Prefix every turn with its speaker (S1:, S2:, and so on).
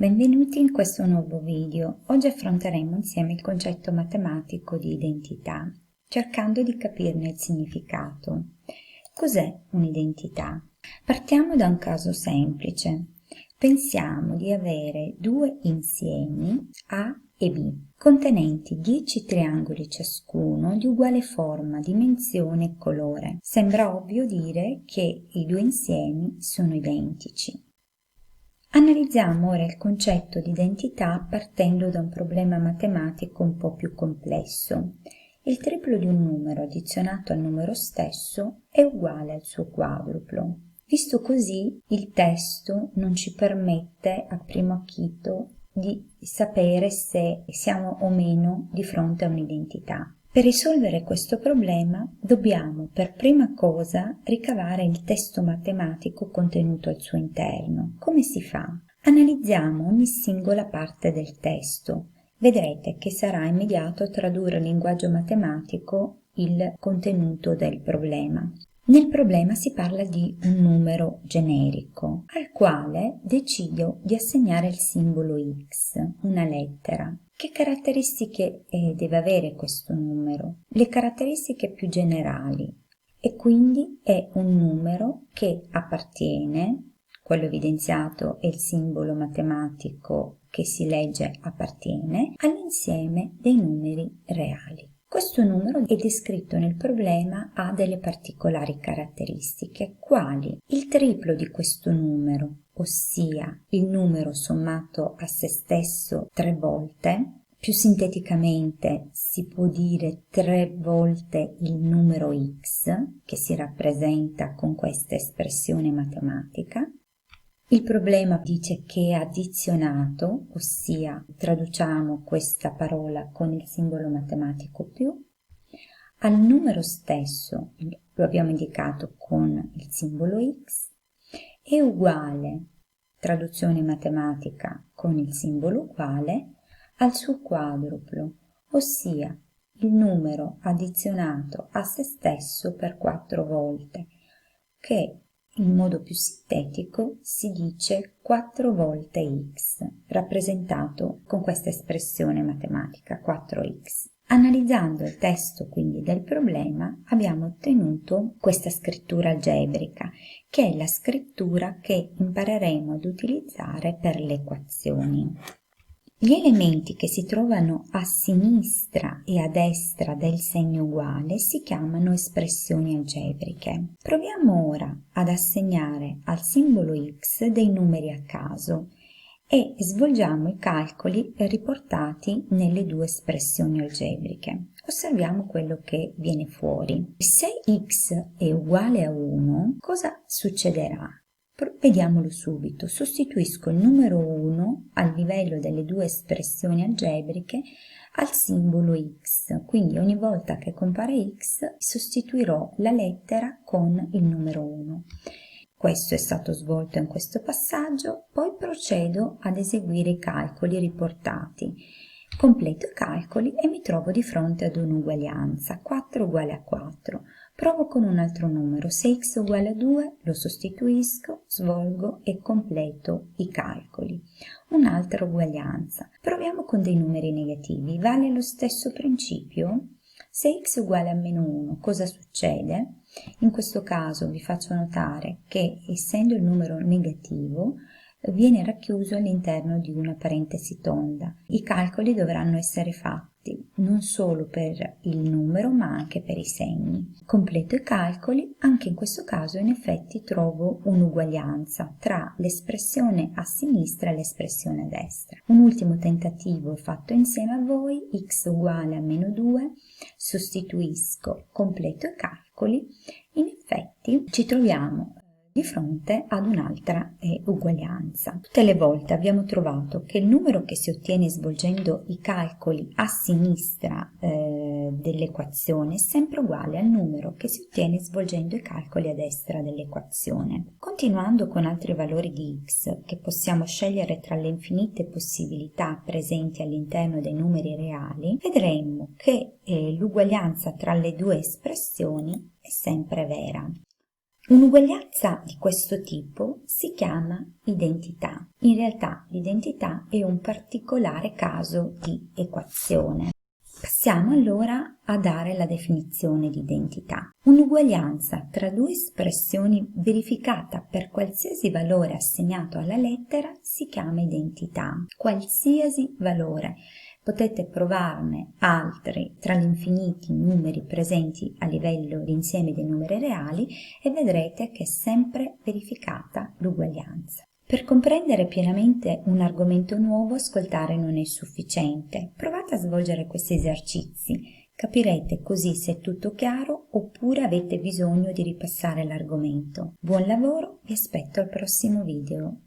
S1: Benvenuti in questo nuovo video. Oggi affronteremo insieme il concetto matematico di identità, cercando di capirne il significato. Cos'è un'identità? Partiamo da un caso semplice. Pensiamo di avere due insiemi A e B, contenenti 10 triangoli ciascuno di uguale forma, dimensione e colore. Sembra ovvio dire che i due insiemi sono identici. Analizziamo ora il concetto di identità partendo da un problema matematico un po' più complesso. Il triplo di un numero addizionato al numero stesso è uguale al suo quadruplo. Visto così, il testo non ci permette a primo acchito di sapere se siamo o meno di fronte a un'identità. Per risolvere questo problema dobbiamo per prima cosa ricavare il testo matematico contenuto al suo interno. Come si fa? Analizziamo ogni singola parte del testo. Vedrete che sarà immediato tradurre in linguaggio matematico il contenuto del problema. Nel problema si parla di un numero generico, al quale decido di assegnare il simbolo X, una lettera. Che caratteristiche deve avere questo numero? Le caratteristiche più generali, e quindi è un numero che appartiene, quello evidenziato è il simbolo matematico che si legge appartiene, all'insieme dei numeri reali. Questo numero è descritto nel problema, ha delle particolari caratteristiche, quali il triplo di questo numero, ossia il numero sommato a se stesso 3 volte, più sinteticamente si può dire 3 volte il numero x, che si rappresenta con questa espressione matematica. Il problema dice che è addizionato, ossia traduciamo questa parola con il simbolo matematico più, al numero stesso, lo abbiamo indicato con il simbolo x, è uguale, traduzione matematica con il simbolo uguale, al suo quadruplo, ossia il numero addizionato a se stesso per 4 volte, che in modo più sintetico si dice 4 volte x, rappresentato con questa espressione matematica 4x. Analizzando il testo quindi del problema abbiamo ottenuto questa scrittura algebrica, che è la scrittura che impareremo ad utilizzare per le equazioni. Gli elementi che si trovano a sinistra e a destra del segno uguale si chiamano espressioni algebriche. Proviamo ora ad assegnare al simbolo x dei numeri a caso e svolgiamo i calcoli riportati nelle due espressioni algebriche. Osserviamo quello che viene fuori. Se x è uguale a 1, cosa succederà? Vediamolo subito. Sostituisco il numero 1 al livello delle due espressioni algebriche al simbolo x, quindi ogni volta che compare x sostituirò la lettera con il numero 1. Questo è stato svolto in questo passaggio, poi procedo ad eseguire i calcoli riportati. Completo i calcoli e mi trovo di fronte ad un'uguaglianza, 4 uguale a 4. Provo con un altro numero, se x uguale a 2 lo sostituisco, svolgo e completo i calcoli. Un'altra uguaglianza. Proviamo con dei numeri negativi, vale lo stesso principio? Se x uguale a meno 1, cosa succede? In questo caso vi faccio notare che essendo il numero negativo, viene racchiuso all'interno di una parentesi tonda. I calcoli dovranno essere fatti non solo per il numero ma anche per i segni. Completo i calcoli, anche in questo caso in effetti trovo un'uguaglianza tra l'espressione a sinistra e l'espressione a destra. Un ultimo tentativo fatto insieme a voi, x uguale a meno 2, sostituisco, completo i calcoli, in effetti ci troviamo di fronte ad un'altra uguaglianza. Tutte le volte abbiamo trovato che il numero che si ottiene svolgendo i calcoli a sinistra dell'equazione è sempre uguale al numero che si ottiene svolgendo i calcoli a destra dell'equazione. Continuando con altri valori di x che possiamo scegliere tra le infinite possibilità presenti all'interno dei numeri reali, vedremo che l'uguaglianza tra le due espressioni è sempre vera. Un'uguaglianza di questo tipo si chiama identità. In realtà l'identità è un particolare caso di equazione. Passiamo allora a dare la definizione di identità. Un'uguaglianza tra due espressioni verificata per qualsiasi valore assegnato alla lettera si chiama identità. Qualsiasi valore. Potete provarne altri tra gli infiniti numeri presenti a livello di insieme dei numeri reali e vedrete che è sempre verificata l'uguaglianza. Per comprendere pienamente un argomento nuovo, ascoltare non è sufficiente. Provate a svolgere questi esercizi. Capirete così se è tutto chiaro oppure avete bisogno di ripassare l'argomento. Buon lavoro, vi aspetto al prossimo video.